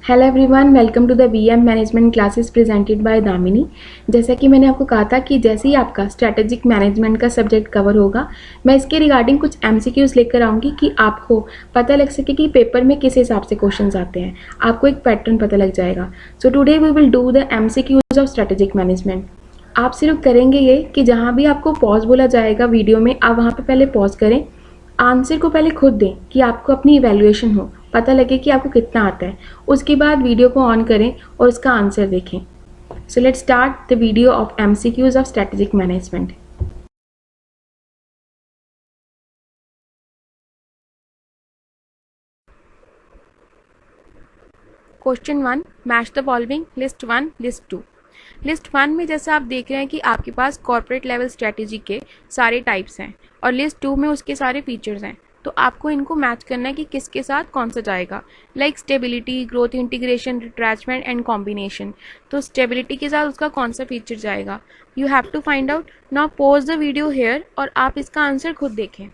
Hello everyone, welcome to the VM management classes presented by Damini. जैसा कि मैंने आपको कहा था कि जैसे ही आपका स्ट्रैटेजिक मैनेजमेंट का सब्जेक्ट कवर होगा, मैं इसके रिगार्डिंग कुछ एमसीक्यूज लेकर आऊँगी कि आपको पता लग सके कि पेपर में किस हिसाब से क्वेश्चंस आते हैं। आपको एक पैटर्न पता लग जाएगा। So today we will do the MCQs of strategic management. आप सिर्फ करेंगे ये कि जहाँ भी आपको पॉज बोला जाएगा वीडियो में, आप वहाँ पर पहले पॉज करें, आंसर को पहले खुद दें कि आपको अपनी इवैल्यूएशन हो, पता लगे कि आपको कितना आता है। उसके बाद वीडियो को ऑन करें और उसका आंसर देखें। So let's start the video of MCQs of strategic management. Question 1, match the following, list 1, list 2। List 1 में जैसा आप देख रहे हैं कि आपके पास कॉर्पोरेट लेवल स्ट्रेटेजी के सारे टाइप्स हैं और लिस्ट 2 में उसके सारे फीचर्स हैं। तो आपको इनको मैच करना है कि किसके साथ कौन सा जाएगा। Like stability, growth, integration, retrenchment and combination. तो स्टेबिलिटी के साथ उसका कौन सा फीचर जाएगा, you have to find out. Now pause the video here और आप इसका आंसर खुद देखें।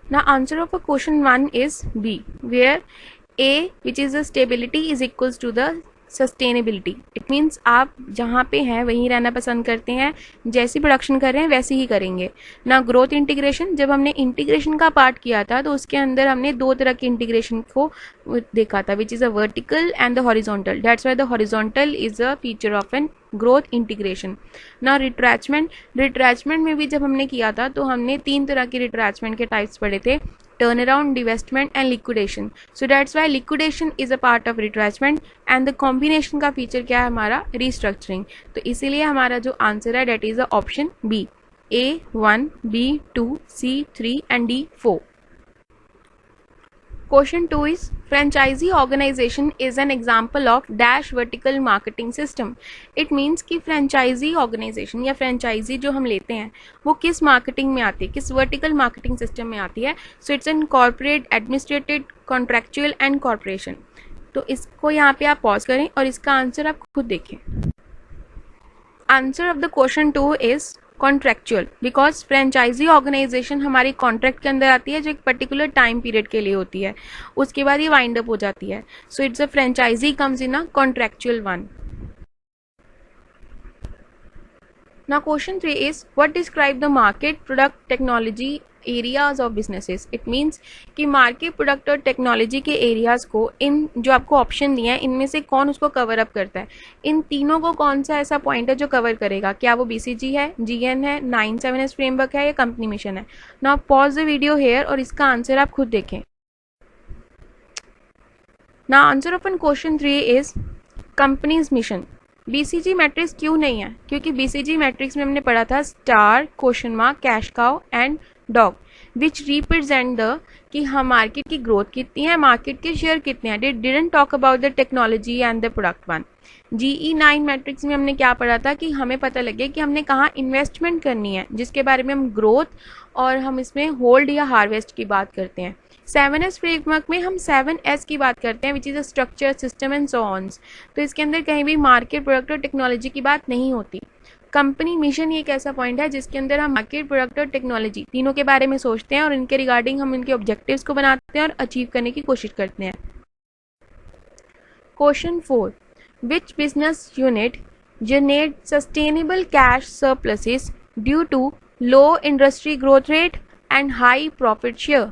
Now answer of a question 1 is B, where A, which is the stability, is equals to the sustainability. It means आप जहाँ पे हैं वहीं रहना पसंद करते हैं, जैसी प्रोडक्शन कर रहे हैं वैसे ही करेंगे ना। ग्रोथ इंटीग्रेशन, जब हमने इंटीग्रेशन का पार्ट किया था तो उसके अंदर हमने दो तरह की इंटीग्रेशन को देखा था, which is a vertical and the horizontal. That's why the horizontal is a feature of an growth integration. ना रिट्रैचमेंट, रिट्रैचमेंट में भी जब हमने किया था तो हमने तीन तरह के रिट्रैचमेंट के टाइप्स पढ़े थे, turn around, divestment and liquidation. So that's why liquidation is a part of retrenchment and the combination का फीचर क्या है हमारा, restructuring। तो इसीलिए हमारा जो आंसर है that is the option B, A1, B2, C3 and D4। Question 2 is franchisee organization is an example of dash vertical marketing system। It means कि franchisee organization या franchisee जो हम लेते हैं वो किस marketing में आती है, किस vertical marketing system में आती है। So it's an corporate, administrated, contractual and corporation। तो इसको यहाँ पे आप पॉज करें और इसका आंसर आप खुद देखें। Answer of the question 2 is contractual, because franchisee organization हमारी कॉन्ट्रैक्ट के अंदर आती है जो एक पर्टिकुलर टाइम पीरियड के लिए होती है, उसके बाद ये वाइंड अप हो जाती है। So it's a franchisee comes in a contractual one. Now question 3 is what describe the market, product, technology areas of businesses। It means कि मार्केट, प्रोडक्ट और टेक्नोलॉजी के एरियाज को इन जो आपको ऑप्शन दिए हैं इनमें से कौन उसको कवर अप करता है। इन तीनों को कौन सा ऐसा पॉइंट है जो कवर करेगा, क्या वो बीसीजी है, जीएन है, 9/7 फ्रेमवर्क है या कंपनी मिशन है। Now pause the video here और इसका आंसर आप खुद देखें। Now answer of an question 3 is company's mission. BCG matrix क्यों नहीं है, क्योंकि बीसीजी मैट्रिक्स में हमने पढ़ा था star, question mark, cash cow and dog, which represent the कि हम मार्केट की ग्रोथ कितनी है, मार्केट के शेयर कितने हैं। Didn't talk about the technology and the product one. GE9 matrix में हमने क्या पढ़ा था कि हमें पता लगे कि हमने कहाँ इन्वेस्टमेंट करनी है, जिसके बारे में हम ग्रोथ और हम इसमें होल्ड या हार्वेस्ट की बात करते हैं। 7S फ्रेमवर्क में हम 7S की बात करते हैं, which is a structure, system and so ons. तो इसके अंदर कहीं भी मार्केट, प्रोडक्ट और टेक्नोलॉजी की बात नहीं होती। कंपनी मिशन एक ऐसा पॉइंट है जिसके अंदर हम मार्केट, प्रोडक्ट और टेक्नोलॉजी तीनों के बारे में सोचते हैं और इनके रिगार्डिंग हम इनके ऑब्जेक्टिव्स को बनाते हैं और अचीव करने की कोशिश करते हैं। Question 4, which business unit generate sustainable cash surpluses due to low industry growth rate and high profit share.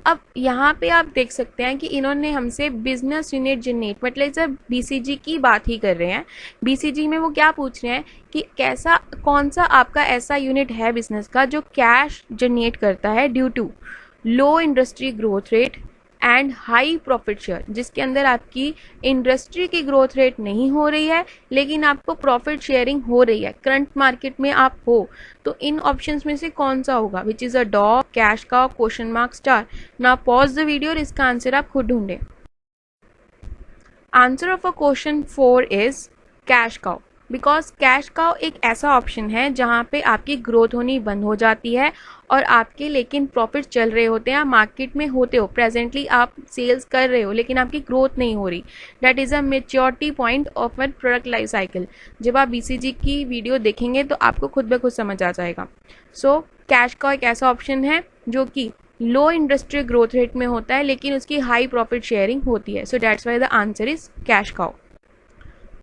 अब यहाँ पे आप देख सकते हैं कि इन्होंने हमसे बिजनेस यूनिट जनरेट, मतलब जब बीसीजी की बात ही कर रहे हैं। बीसीजी में वो क्या पूछ रहे हैं कि कैसा, कौन सा आपका ऐसा यूनिट है बिजनेस का जो कैश जनरेट करता है due to low industry growth rate and high profit share, जिसके अंदर आपकी इंडस्ट्री की ग्रोथ रेट नहीं हो रही है लेकिन आपको प्रॉफिट शेयरिंग हो रही है, करंट मार्केट में आप हो। तो इन ऑप्शंस में से कौन सा होगा, विच is a dog, cash cow, question mark, star. Now pause the video और इसका आंसर आप खुद ढूंढें। Answer of a question 4 is cash cow, because cash cow एक ऐसा ऑप्शन है जहाँ पे आपकी ग्रोथ होनी बंद हो जाती है और आपके लेकिन प्रॉफिट चल रहे होते हैं, आप मार्केट में होते हो, प्रेजेंटली आप सेल्स कर रहे हो लेकिन आपकी ग्रोथ नहीं हो रही। That is a maturity point of a product life cycle. जब आप बीसीजी की वीडियो देखेंगे तो आपको खुद ब खुद समझ आ जाएगा। सो कैश काउ एक ऐसा ऑप्शन है जो कि लो इंडस्ट्रियल ग्रोथ रेट में होता है लेकिन उसकी हाई प्रॉफिट शेयरिंग होती है. So that's why the answer is cash cow.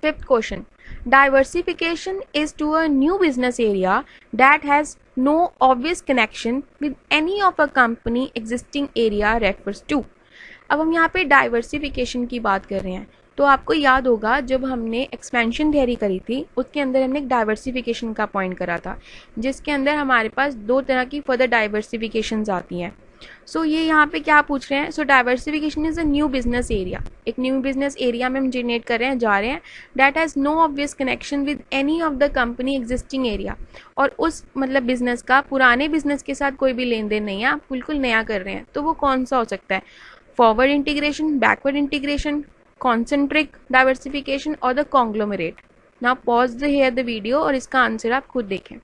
Fifth question, diversification is to a new business area that has no obvious connection with any of a company existing area refers to. अब हम यहाँ पे diversification की बात कर रहे हैं. तो आपको याद होगा जब हमने एक्सपेंशन थियरी करी थी उसके अंदर हमने एक डाइवर्सिफिकेशन का पॉइंट करा था जिसके अंदर हमारे पास दो तरह की फर्दर डाइवर्सिफिकेशंस आती हैं. सो ये यहाँ पे क्या पूछ रहे हैं. So diversification is a new business area. एक न्यू बिजनेस एरिया में हम जनरेट कर रहे हैं, जा रहे हैं, that has no obvious connection with any of the company existing area. और उस मतलब बिजनेस का पुराने बिजनेस के साथ कोई भी लेन देन नहीं है, आप बिल्कुल नया कर रहे हैं. तो वो कौन सा हो सकता है? Forward integration, backward integration, concentric diversification और the conglomerate. Now pause the here the video और इसका आंसर आप खुद देखें.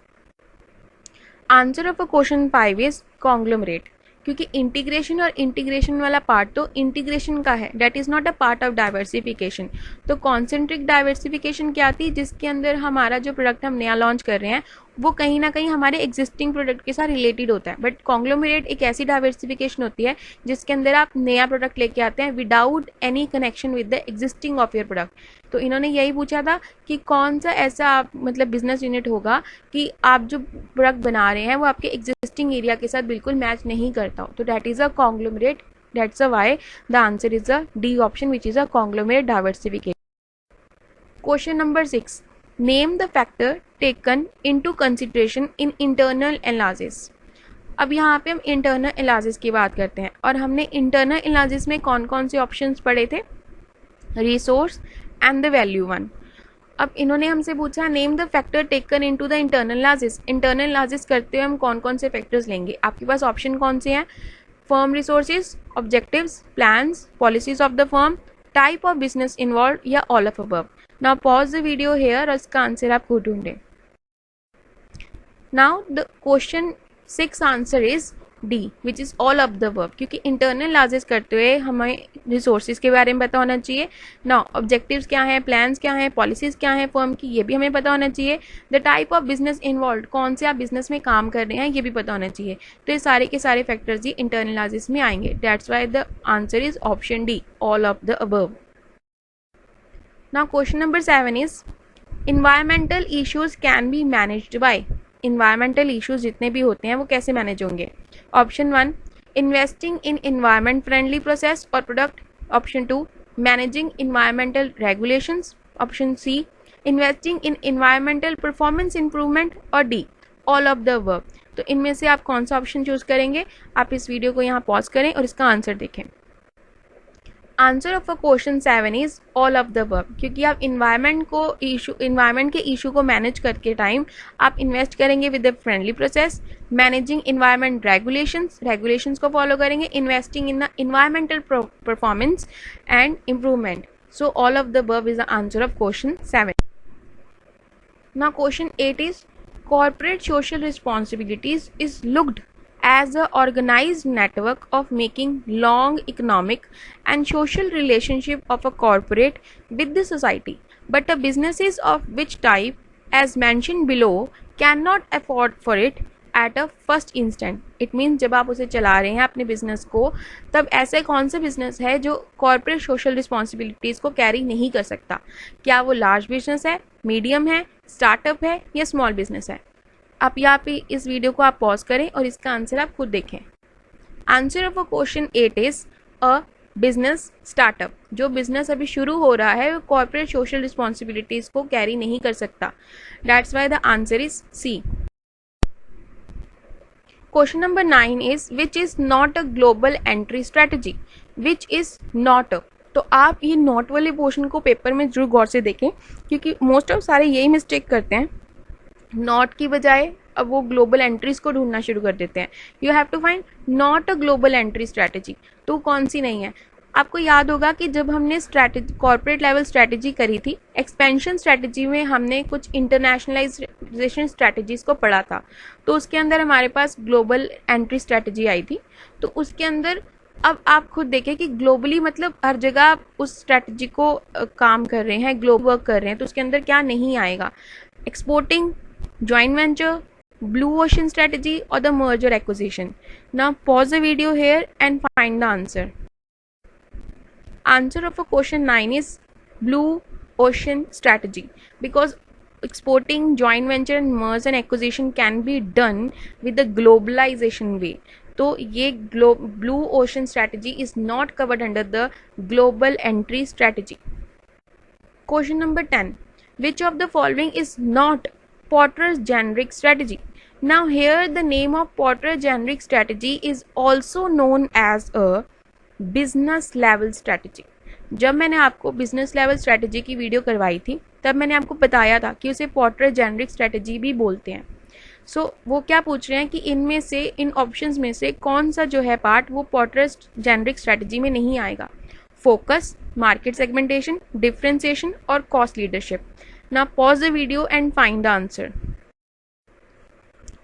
Answer of a question 5 is conglomerate. क्योंकि इंटीग्रेशन और इंटीग्रेशन वाला पार्ट तो इंटीग्रेशन का है, that is not a part of diversification. तो कॉन्सेंट्रिक डाइवर्सिफिकेशन क्या थी? जिसके अंदर हमारा जो प्रोडक्ट हम नया लॉन्च कर रहे हैं वो कहीं ना कहीं हमारे एग्जिस्टिंग प्रोडक्ट के साथ रिलेटेड होता है. बट कॉन्ग्लोमरेट एक ऐसी डाइवर्सिफिकेशन होती है जिसके अंदर आप नया प्रोडक्ट लेके आते हैं without any connection with the existing of your product. तो इन्होंने यही पूछा था कि कौन सा ऐसा आप मतलब बिजनेस यूनिट होगा कि आप जो प्रोडक्ट बना रहे हैं वो आपके एग्जिस्टिंग एरिया के साथ बिल्कुल मैच नहीं करता हो. तो that is a conglomerate. That's a Y the answer is a D option which is a conglomerate diversification. Question number 6, name the factor taken into consideration in internal analysis. अब यहाँ पे हम इंटरनल एनालिसिस की बात करते हैं और हमने इंटरनल एनालिसिस में कौन कौन से ऑप्शंस पढ़े थे? Resource and the value one. अब इन्होंने हमसे पूछा name the factor taken into the internal analysis. Internal analysis करते हुए हम कौन कौन से फैक्टर्स लेंगे? आपके पास ऑप्शन कौन से हैं? Firm resources, objectives, plans, policies of the firm, type of business involve या all of above. Now pause the video here और इसका आंसर आप खुद ढूंढें. Now the question 6 answer is D which is all of the verb. क्योंकि internal analysis करते हुए हमें रिसोर्सेज के बारे में पता होना चाहिए. नाउ ऑब्जेक्टिव्स क्या हैं, प्लान्स क्या हैं, पॉलिसीज क्या हैं फर्म की, ये भी हमें पता होना चाहिए. The type of business involve, कौन से आप बिजनेस में काम कर रहे हैं ये भी पता होना चाहिए. तो ये सारे के सारे फैक्टर्स ही इंटरनल एनालिसिस में आएंगे. That's why the answer is option D, all of the above. Now question number 7 is environmental issues can be managed by. Environmental issues जितने भी होते हैं वो कैसे मैनेज होंगे? Option 1, investing in environment friendly process और product. Option 2, managing environmental regulations. Option C, investing in environmental performance improvement. और D, all of the above. तो इनमें से आप कौन सा ऑप्शन चूज करेंगे? आप इस वीडियो को यहाँ पॉज करें और इसका आंसर देखें. Answer of a question 7 is all of the above. क्योंकि आप इन्वायरमेंट के इशू को मैनेज करके टाइम आप इन्वेस्ट करेंगे with the friendly process, managing environment regulations को फॉलो करेंगे, investing in the environmental performance and improvement. So all of the above is the answer of question 7. Now question 8 is corporate social responsibilities is looked as a organized network of making long economic and social relationship of a corporate with the society, but the businesses of which type as mentioned below cannot afford for it at a first instant. It means जब आप उसे चला रहे हैं अपने business को तब ऐसे कौन सा बिजनेस है जो कॉर्पोरेट सोशल रिस्पॉन्सिबिलिटीज़ को कैरी नहीं कर सकता? क्या वो लार्ज बिजनेस है, मीडियम है, स्टार्टअप है या स्मॉल बिजनेस है? आप यहाँ पे इस वीडियो को आप पॉज करें और इसका आंसर आप खुद देखें. Answer of a question 8 is a business startup. जो बिजनेस अभी शुरू हो रहा है वो कॉर्पोरेट सोशल रिस्पॉन्सिबिलिटीज़ को कैरी नहीं कर सकता. That's why the answer is C. Question number 9 is which is not a global entry strategy. Which is not. तो आप ये नॉट वाले पोर्शन को पेपर में जरूर गौर से देखें क्योंकि मोस्ट ऑफ सारे यही मिस्टेक करते हैं. नॉट की बजाय अब वो ग्लोबल एंट्रीज को ढूंढना शुरू कर देते हैं. You have to find not a global entry strategy. तो कौन सी नहीं है? आपको याद होगा कि जब हमने स्ट्रैटेजी कॉर्पोरेट लेवल स्ट्रैटेजी करी थी, एक्सपेंशन स्ट्रैटेजी में हमने कुछ इंटरनेशनलाइजेशन स्ट्रैटेजीज को पढ़ा था. तो उसके अंदर हमारे पास ग्लोबल एंट्री स्ट्रैटेजी आई थी. तो उसके अंदर अब आप खुद देखें कि ग्लोबली मतलब हर जगह आप उस स्ट्रैटेजी को काम कर रहे हैं, ग्लोबल वर्क कर रहे हैं. तो उसके अंदर क्या नहीं आएगा? Exporting, joint venture, blue ocean strategy or the merger acquisition? Now pause the video here and find the answer. Answer of a question 9 is blue ocean strategy, because exporting, joint venture and merger and acquisition can be done with the globalization way. तो ये blue ocean strategy is not covered under the global entry strategy. Question number 10. Which of the following is not Porter's generic strategy? Now here the name of Porter generic strategy is also known as a business level strategy. जब मैंने आपको business level strategy की video करवाई थी तब मैंने आपको बताया था कि उसे पोर्टर जेनरिक स्ट्रैटेजी भी बोलते हैं. सो वो क्या पूछ रहे हैं कि इनमें से, इन ऑप्शंस में से कौन सा जो है पार्ट वो पोर्टर जेनरिक स्ट्रैटेजी में नहीं आएगा? फोकस, मार्केट सेगमेंटेशन, डिफरेंशिएशन और cost leadership. Now pause the video and find the answer.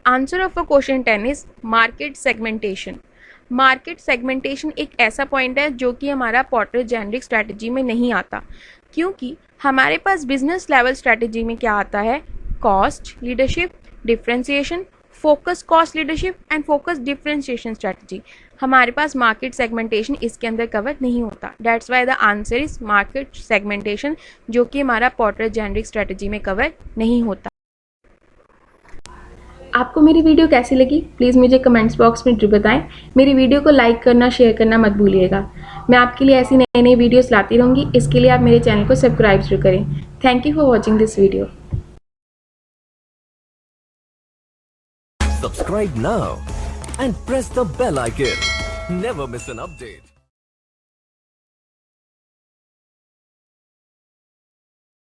Answer of a question 10 is market segmentation. Market segmentation एक ऐसा पॉइंट है जो कि हमारा पोर्टर जेनरिक स्ट्रैटेजी में नहीं आता, क्योंकि हमारे पास बिजनेस लेवल स्ट्रैटेजी में क्या आता है? Cost leadership, differentiation, focus cost leadership and focus differentiation strategy. हमारे पास मार्केट सेगमेंटेशन इसके अंदर कवर नहीं होता. That's why the answer is market segmentation, जो कि हमारा पोर्टर जेनरिक स्ट्रैटेजी में कवर नहीं होता. आपको मेरी वीडियो कैसी लगी प्लीज़ मुझे कमेंट्स बॉक्स में जरूर बताएं. मेरी वीडियो को लाइक करना, शेयर करना मत भूलिएगा. मैं आपके लिए ऐसी नई नई वीडियोस लाती रहूँगी. इसके लिए आप मेरे चैनल को सब्सक्राइब जरूर करें. Thank you for watching this video. Subscribe now and press the bell icon. Never miss an update.